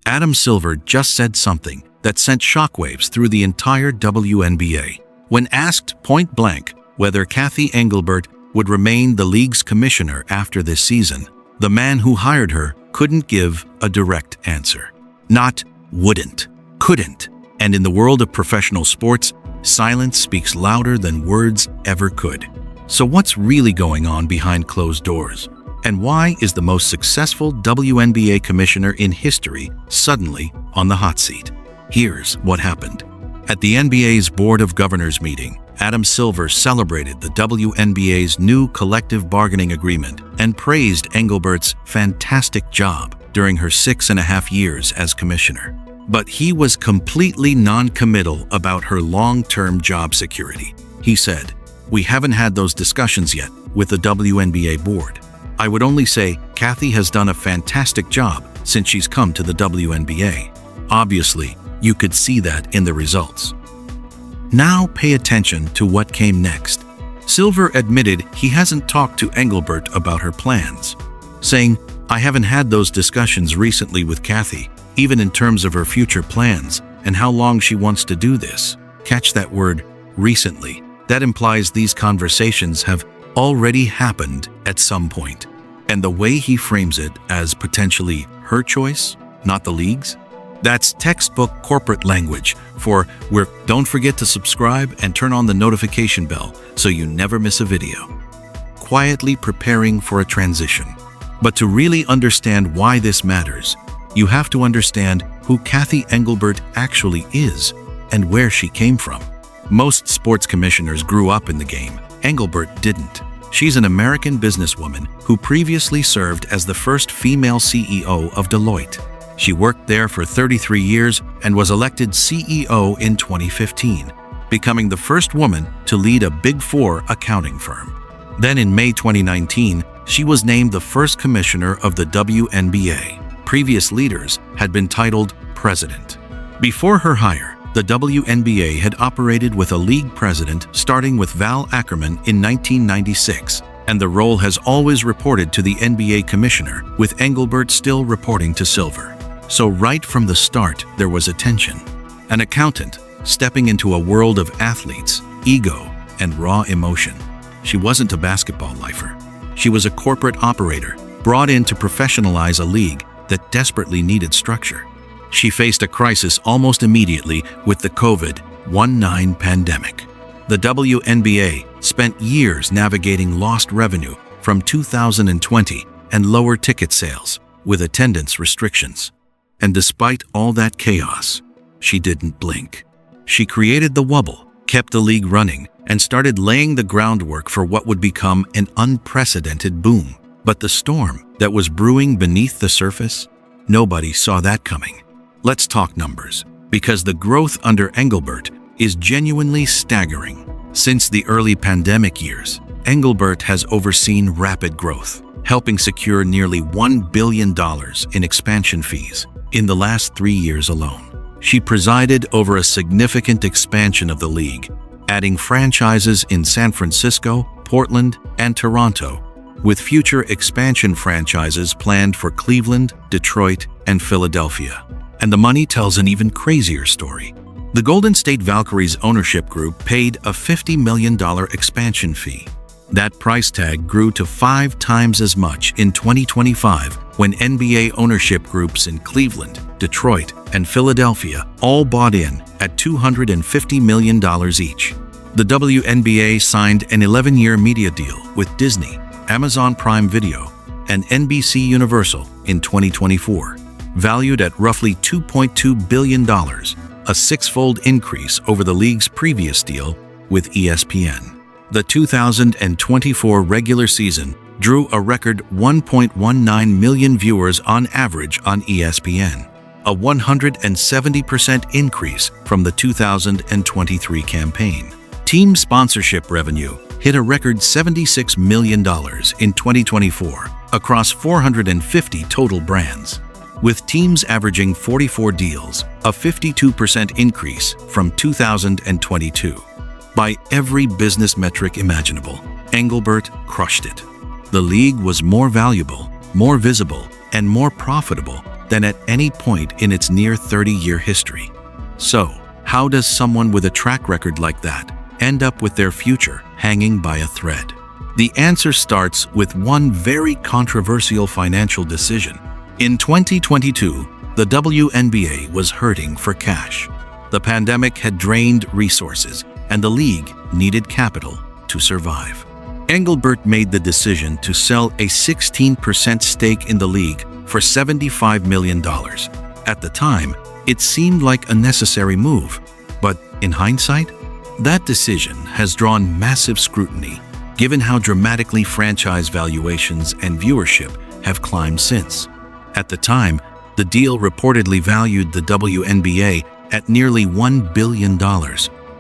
Adam Silver just said something that sent shockwaves through the entire WNBA. When asked point blank whether Cathy Engelbert would remain the league's commissioner after this season, the man who hired her couldn't give a direct answer. Not wouldn't, couldn't. And in the world of professional sports, silence speaks louder than words ever could. So what's really going on behind closed doors? And why is the most successful WNBA commissioner in history suddenly on the hot seat? Here's what happened. At the NBA's Board of Governors meeting, Adam Silver celebrated the WNBA's new collective bargaining agreement and praised Engelbert's fantastic job during her 6.5 years as commissioner. But he was completely non-committal about her long-term job security. He said, "We haven't had those discussions yet with the WNBA board. I would only say Cathy has done a fantastic job since she's come to the WNBA." Obviously, you could see that in the results. Now pay attention to what came next. Silver admitted he hasn't talked to Engelbert about her plans, saying, "I haven't had those discussions recently with Cathy, even in terms of her future plans and how long she wants to do this." Catch that word, recently. That implies these conversations have already happened at some point. And the way he frames it as potentially her choice, not the league's, that's textbook corporate language for don't forget to subscribe and turn on the notification bell so you never miss a video. Quietly preparing for a transition. But to really understand why this matters, you have to understand who Cathy Engelbert actually is and where she came from. Most sports commissioners grew up in the game. Engelbert didn't. She's an American businesswoman who previously served as the first female CEO of Deloitte. She worked there for 33 years and was elected CEO in 2015, becoming the first woman to lead a Big Four accounting firm. Then in May 2019, she was named the first commissioner of the WNBA. Previous leaders had been titled president. Before her hire, the WNBA had operated with a league president starting with Val Ackerman in 1996, and the role has always reported to the NBA commissioner, with Engelbert still reporting to Silver. So right from the start, there was a tension. An accountant stepping into a world of athletes, ego, and raw emotion. She wasn't a basketball lifer. She was a corporate operator brought in to professionalize a league that desperately needed structure. She faced a crisis almost immediately with the COVID-19 pandemic. The WNBA spent years navigating lost revenue from 2020 and lower ticket sales with attendance restrictions. And despite all that chaos, she didn't blink. She created the wobble, kept the league running, and started laying the groundwork for what would become an unprecedented boom. But the storm that was brewing beneath the surface, nobody saw that coming. Let's talk numbers, because the growth under Engelbert is genuinely staggering. Since the early pandemic years, Engelbert has overseen rapid growth, helping secure nearly $1 billion in expansion fees in the last 3 years alone. She presided over a significant expansion of the league, adding franchises in San Francisco, Portland, and Toronto, with future expansion franchises planned for Cleveland, Detroit, and Philadelphia. And the money tells an even crazier story. The Golden State Valkyries ownership group paid a $50 million expansion fee. That price tag grew to 5 times as much in 2025 when NBA ownership groups in Cleveland, Detroit, and Philadelphia all bought in at $250 million each. The WNBA signed an 11-year media deal with Disney, Amazon Prime Video, and NBC Universal in 2024, valued at roughly $2.2 billion, a 6-fold increase over the league's previous deal with ESPN. The 2024 regular season drew a record 1.19 million viewers on average on ESPN, a 170% increase from the 2023 campaign. Team sponsorship revenue hit a record $76 million in 2024 across 450 total brands, with teams averaging 44 deals, a 52% increase from 2022. By every business metric imaginable, Engelbert crushed it. The league was more valuable more visible, and more profitable than at any point in its near 30-year history. So, how does someone with a track record like that end up with their future hanging by a thread? The answer starts with one very controversial financial decision. In 2022, the WNBA was hurting for cash. The pandemic had drained resources, and the league needed capital to survive. Engelbert made the decision to sell a 16% stake in the league for $75 million. At the time, it seemed like a necessary move, but in hindsight, that decision has drawn massive scrutiny, given how dramatically franchise valuations and viewership have climbed since. At the time, the deal reportedly valued the WNBA at nearly $1 billion,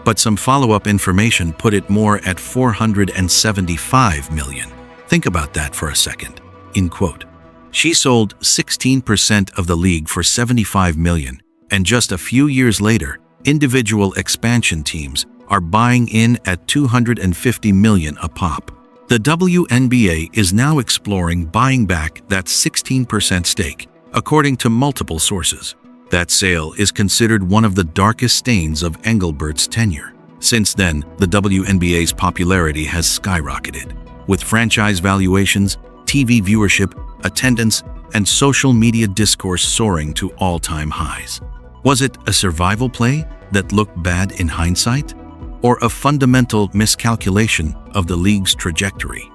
but some follow-up information put it more at $475 million. Think about that for a second. In quote, she sold 16% of the league for $75 million, and just a few years later, individual expansion teams are buying in at $250 million a pop. The WNBA is now exploring buying back that 16% stake, according to multiple sources. That sale is considered one of the darkest stains of Engelbert's tenure. Since then, the WNBA's popularity has skyrocketed, with franchise valuations, TV viewership, attendance, and social media discourse soaring to all-time highs. Was it a survival play that looked bad in hindsight, or a fundamental miscalculation of the league's trajectory?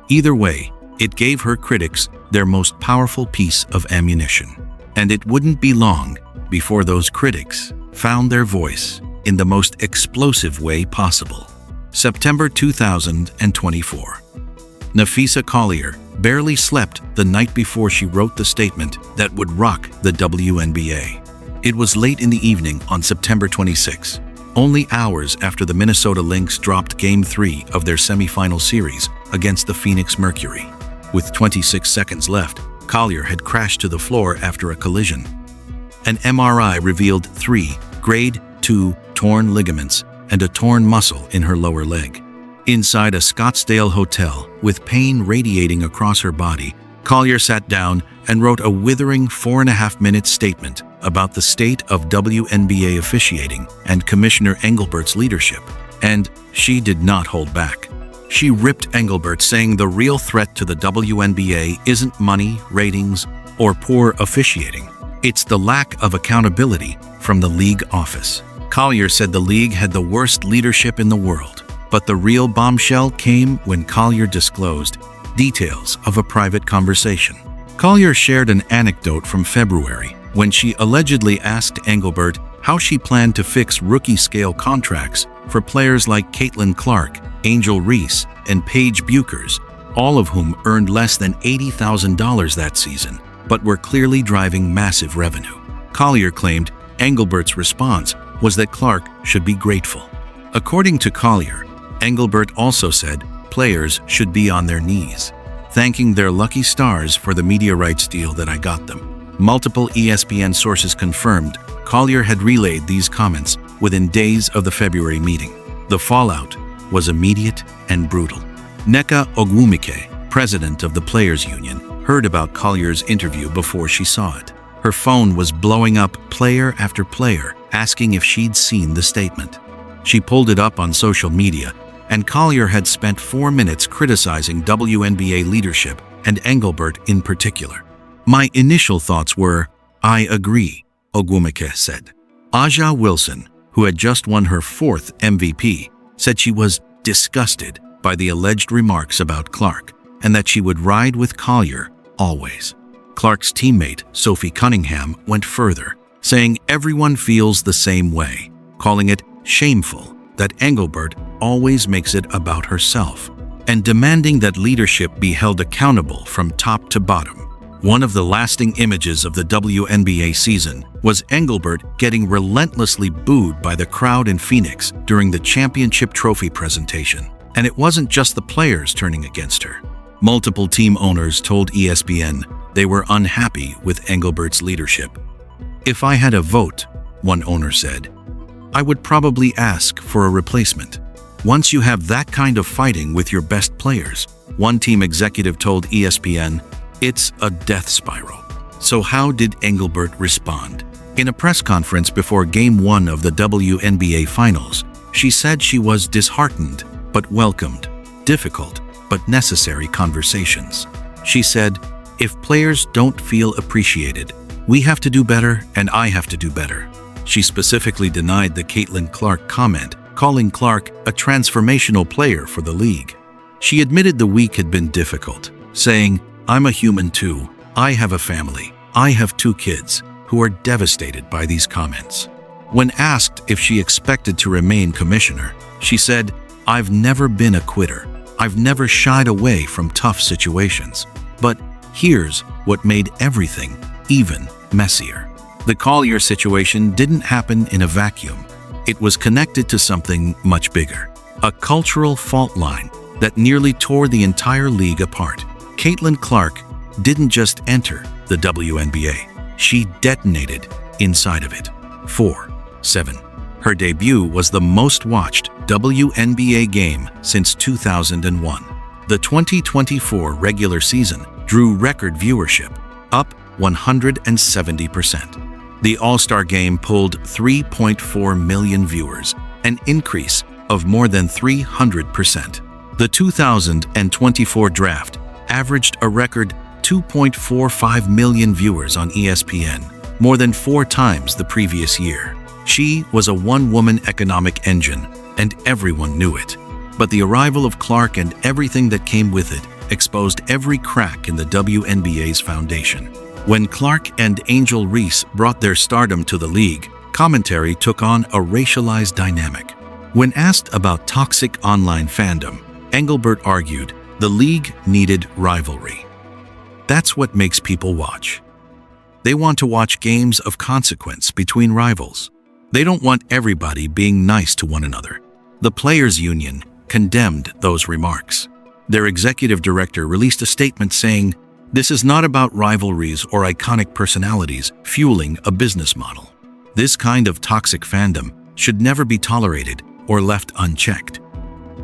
Either way, it gave her critics their most powerful piece of ammunition. And it wouldn't be long before those critics found their voice in the most explosive way possible. September 2024. Napheesa Collier barely slept the night before she wrote the statement that would rock the WNBA. It was late in the evening on September 26, only hours after the Minnesota Lynx dropped Game 3 of their semifinal series against the Phoenix Mercury. With 26 seconds left, Collier had crashed to the floor after a collision. An MRI revealed 3 grade 2 torn ligaments and a torn muscle in her lower leg. Inside a Scottsdale hotel, with pain radiating across her body, Collier sat down and wrote a withering 4.5-minute statement about the state of WNBA officiating and Commissioner Engelbert's leadership. And she did not hold back. She ripped Engelbert, saying the real threat to the WNBA isn't money, ratings, or poor officiating. It's the lack of accountability from the league office. Collier said the league had the worst leadership in the world. But the real bombshell came when Collier disclosed details of a private conversation. Collier shared an anecdote from February when she allegedly asked Engelbert how she planned to fix rookie-scale contracts for players like Caitlin Clark, Angel Reese, and Paige Buchers, all of whom earned less than $80,000 that season, but were clearly driving massive revenue. Collier claimed Engelbert's response was that Clark should be grateful. According to Collier, Engelbert also said players should be on their knees, thanking their lucky stars for the media rights deal that I got them. Multiple ESPN sources confirmed Collier had relayed these comments within days of the February meeting. The fallout was immediate and brutal. Nneka Ogwumike, president of the Players Union, heard about Collier's interview before she saw it. Her phone was blowing up player after player, asking if she'd seen the statement. She pulled it up on social media, and Collier had spent 4 minutes criticizing WNBA leadership and Engelbert in particular. My initial thoughts were, I agree, Ogwumike said. Aja Wilson, who had just won her 4th MVP, said she was disgusted by the alleged remarks about Clark and that she would ride with Collier always. Clark's teammate, Sophie Cunningham, went further, saying everyone feels the same way, calling it shameful that Engelbert always makes it about herself, and demanding that leadership be held accountable from top to bottom. One of the lasting images of the WNBA season was Engelbert getting relentlessly booed by the crowd in Phoenix during the championship trophy presentation. And it wasn't just the players turning against her. Multiple team owners told ESPN they were unhappy with Engelbert's leadership. If I had a vote, one owner said, I would probably ask for a replacement. Once you have that kind of fighting with your best players, one team executive told ESPN, It's a death spiral. So how did Engelbert respond? In a press conference before Game 1 of the WNBA Finals, she said she was disheartened but welcomed difficult but necessary conversations. She said, "If players don't feel appreciated, we have to do better and I have to do better." She specifically denied the Caitlin Clark comment, calling Clark a transformational player for the league. She admitted the week had been difficult, saying, "I'm a human too. I have a family. I have 2 kids who are devastated by these comments." When asked if she expected to remain commissioner, she said, "I've never been a quitter. I've never shied away from tough situations. But here's what made everything even messier." The Collier situation didn't happen in a vacuum. It was connected to something much bigger, a cultural fault line that nearly tore the entire league apart. Caitlin Clark didn't just enter the WNBA, she detonated inside of it. 4-7. Her debut was the most watched WNBA game since 2001. The 2024 regular season drew record viewership, up 170%. The All-Star Game pulled 3.4 million viewers, an increase of more than 300%. The 2024 draft averaged a record 2.45 million viewers on ESPN, more than 4 times the previous year. She was a one-woman economic engine, and everyone knew it. But the arrival of Clark and everything that came with it exposed every crack in the WNBA's foundation. When Clark and Angel Reese brought their stardom to the league, commentary took on a racialized dynamic. When asked about toxic online fandom, Engelbert argued the league needed rivalry. That's what makes people watch. They want to watch games of consequence between rivals. They don't want everybody being nice to one another. The Players' Union condemned those remarks. Their executive director released a statement saying, "This is not about rivalries or iconic personalities fueling a business model. This kind of toxic fandom should never be tolerated or left unchecked."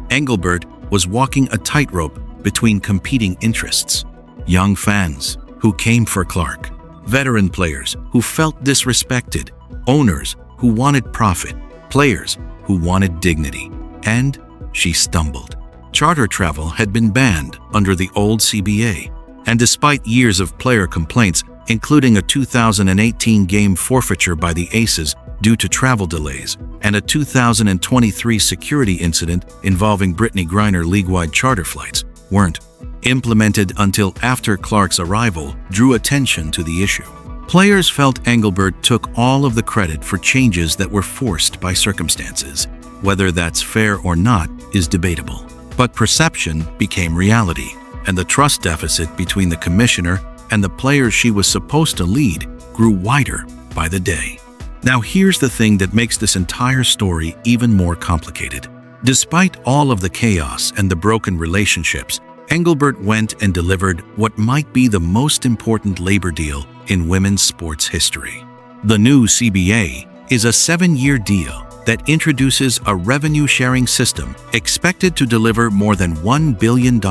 Engelbert was walking a tightrope between competing interests. Young fans who came for Clark, veteran players who felt disrespected, owners who wanted profit, players who wanted dignity. And she stumbled. Charter travel had been banned under the old CBA, and despite years of player complaints, including a 2018 game forfeiture by the Aces due to travel delays and a 2023 security incident involving Brittany Griner league-wide charter flights, weren't implemented until after Clark's arrival drew attention to the issue. Players felt Engelbert took all of the credit for changes that were forced by circumstances. Whether that's fair or not is debatable. But perception became reality, and the trust deficit between the commissioner and the players she was supposed to lead grew wider by the day. Now here's the thing that makes this entire story even more complicated. Despite all of the chaos and the broken relationships, Engelbert went and delivered what might be the most important labor deal in women's sports history. The new CBA is a 7-year deal that introduces a revenue-sharing system expected to deliver more than $1 billion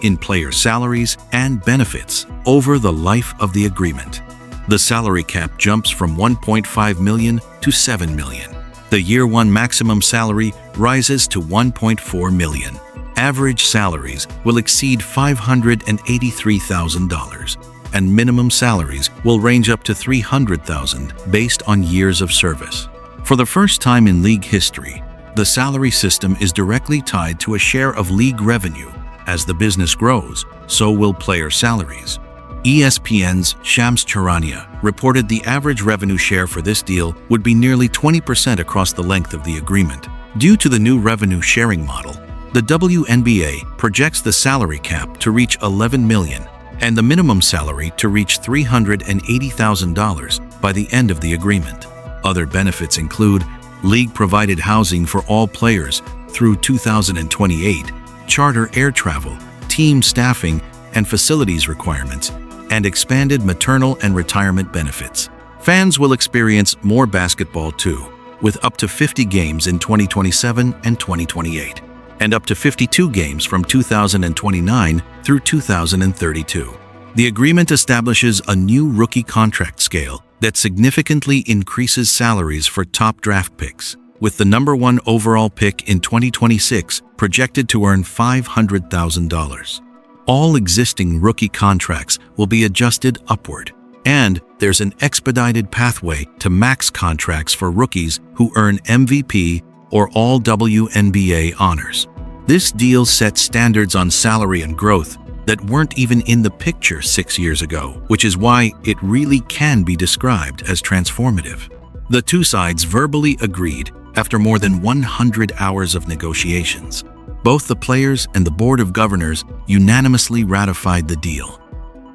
in player salaries and benefits over the life of the agreement. The salary cap jumps from $1.5 million to $7 million. The Year 1 maximum salary rises to $1.4 million. Average salaries will exceed $583,000, and minimum salaries will range up to $300,000 based on years of service. For the first time in league history, the salary system is directly tied to a share of league revenue. As the business grows, so will player salaries. ESPN's Shams Charania reported the average revenue share for this deal would be nearly 20% across the length of the agreement. Due to the new revenue sharing model, the WNBA projects the salary cap to reach $11 million and the minimum salary to reach $380,000 by the end of the agreement. Other benefits include league-provided housing for all players through 2028, charter air travel, team staffing and facilities requirements, and expanded maternal and retirement benefits. Fans will experience more basketball too, with up to 50 games in 2027 and 2028. And up to 52 games from 2029 through 2032. The agreement establishes a new rookie contract scale that significantly increases salaries for top draft picks, with the #1 overall pick in 2026 projected to earn $500,000. All existing rookie contracts will be adjusted upward, and there's an expedited pathway to max contracts for rookies who earn MVP or all WNBA honors. This deal sets standards on salary and growth that weren't even in the picture 6 years ago, which is why it really can be described as transformative. The two sides verbally agreed after more than 100 hours of negotiations. Both the players and the Board of Governors unanimously ratified the deal.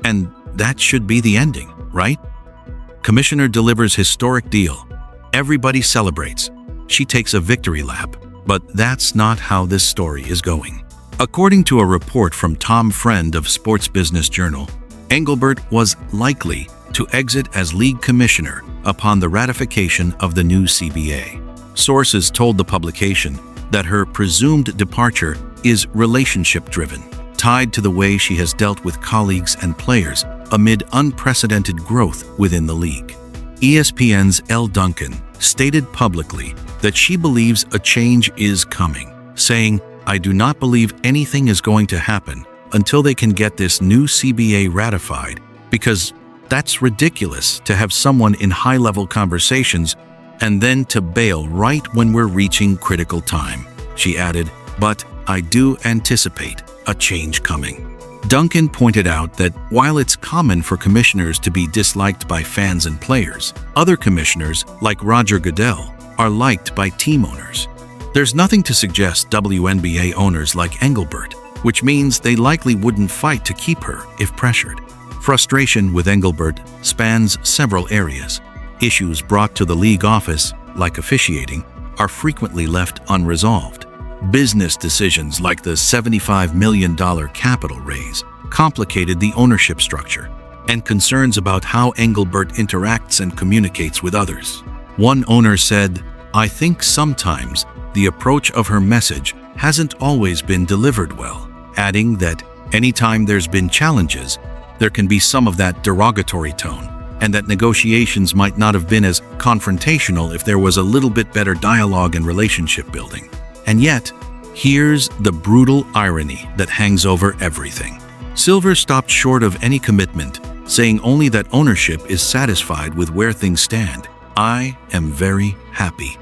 And that should be the ending, right? Commissioner delivers historic deal. Everybody celebrates. She takes a victory lap. But that's not how this story is going. According to a report from Tom Friend of Sports Business Journal, Engelbert was likely to exit as league commissioner upon the ratification of the new CBA. Sources told the publication that her presumed departure is relationship-driven, tied to the way she has dealt with colleagues and players amid unprecedented growth within the league. ESPN's Elle Duncan stated publicly that she believes a change is coming, saying, "I do not believe anything is going to happen until they can get this new CBA ratified, because that's ridiculous to have someone in high-level conversations and then to bail right when we're reaching critical time." She added, "But I do anticipate a change coming." Duncan pointed out that while it's common for commissioners to be disliked by fans and players, other commissioners, like Roger Goodell, are liked by team owners. There's nothing to suggest WNBA owners like Engelbert, which means they likely wouldn't fight to keep her if pressured. Frustration with Engelbert spans several areas. Issues brought to the league office, like officiating, are frequently left unresolved. Business decisions like the $75 million capital raise complicated the ownership structure, and concerns about how Engelbert interacts and communicates with others. One owner said, "I think sometimes the approach of her message hasn't always been delivered well," adding that anytime there's been challenges, there can be some of that derogatory tone, and that negotiations might not have been as confrontational if there was a little bit better dialogue and relationship building. And yet, here's the brutal irony that hangs over everything. Silver stopped short of any commitment, saying only that ownership is satisfied with where things stand. "I am very happy.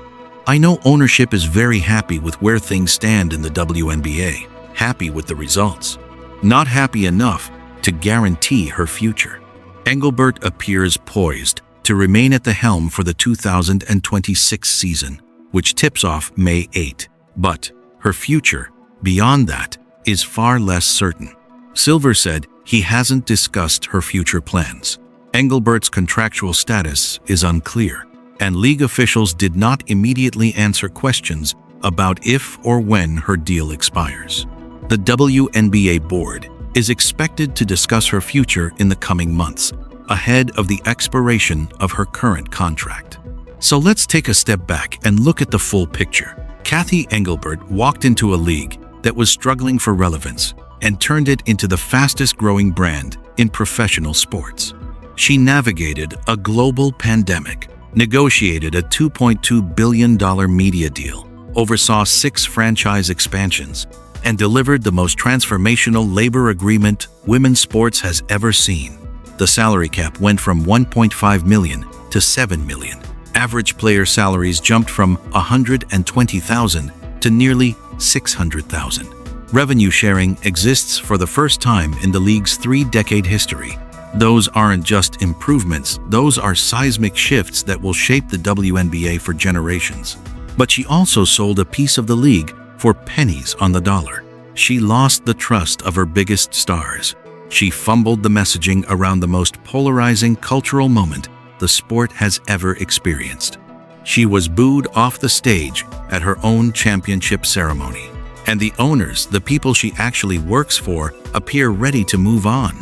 I know ownership is very happy with where things stand in the WNBA, happy with the results, not happy enough to guarantee her future." Engelbert appears poised to remain at the helm for the 2026 season, which tips off May 8. But her future, beyond that, is far less certain. Silver said he hasn't discussed her future plans. Engelbert's contractual status is unclear, and league officials did not immediately answer questions about if or when her deal expires. The WNBA board is expected to discuss her future in the coming months, ahead of the expiration of her current contract. So let's take a step back and look at the full picture. Cathy Engelbert walked into a league that was struggling for relevance and turned it into the fastest-growing brand in professional sports. She navigated a global pandemic, negotiated a $2.2 billion media deal, oversaw 6 franchise expansions, and delivered the most transformational labor agreement women's sports has ever seen. The salary cap went from $1.5 million to $7 million. Average player salaries jumped from $120,000 to nearly $600,000. Revenue sharing exists for the first time in the league's 3-decade history. Those aren't just improvements, those are seismic shifts that will shape the WNBA for generations. But she also sold a piece of the league for pennies on the dollar. She lost the trust of her biggest stars. She fumbled the messaging around the most polarizing cultural moment the sport has ever experienced. She was booed off the stage at her own championship ceremony. And the owners, the people she actually works for, appear ready to move on.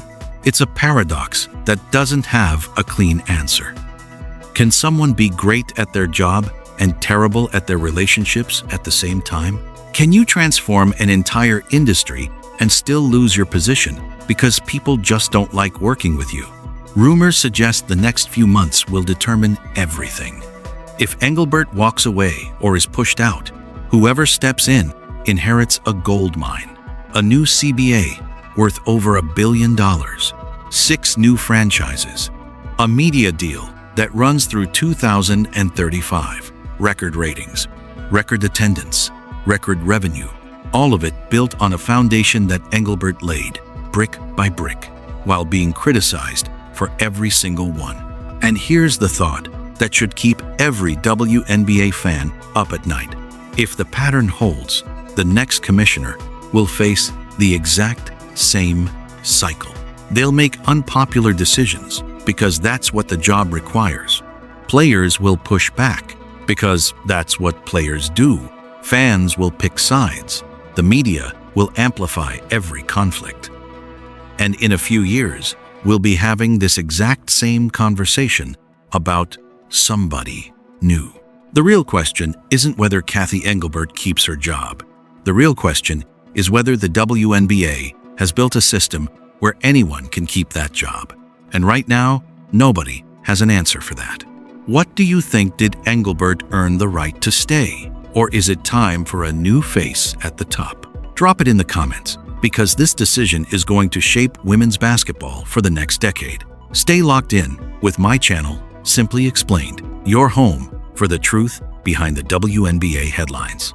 It's a paradox that doesn't have a clean answer. Can someone be great at their job and terrible at their relationships at the same time? Can you transform an entire industry and still lose your position because people just don't like working with you. Rumors suggest the next few months will determine everything. If Engelbert walks away or is pushed out, whoever steps in inherits a gold mine, a new CBA worth over $1 billion, 6 new franchises, a media deal that runs through 2035, record ratings, record attendance, record revenue, all of it built on a foundation that Engelbert laid, brick by brick, while being criticized for every single one. And here's the thought that should keep every WNBA fan up at night. If the pattern holds, the next commissioner will face the exact same cycle. They'll make unpopular decisions because that's what the job requires. Players will push back because that's what players do. Fans will pick sides. The media will amplify every conflict. And in a few years, we'll be having this exact same conversation about somebody new. The real question isn't whether Cathy Engelbert keeps her job. The real question is whether the WNBA has built a system where anyone can keep that job. And right now, nobody has an answer for that. What do you think? Did Engelbert earn the right to stay? Or is it time for a new face at the top? Drop it in the comments, because this decision is going to shape women's basketball for the next decade. Stay locked in with my channel, Simply Explained, your home for the truth behind the WNBA headlines.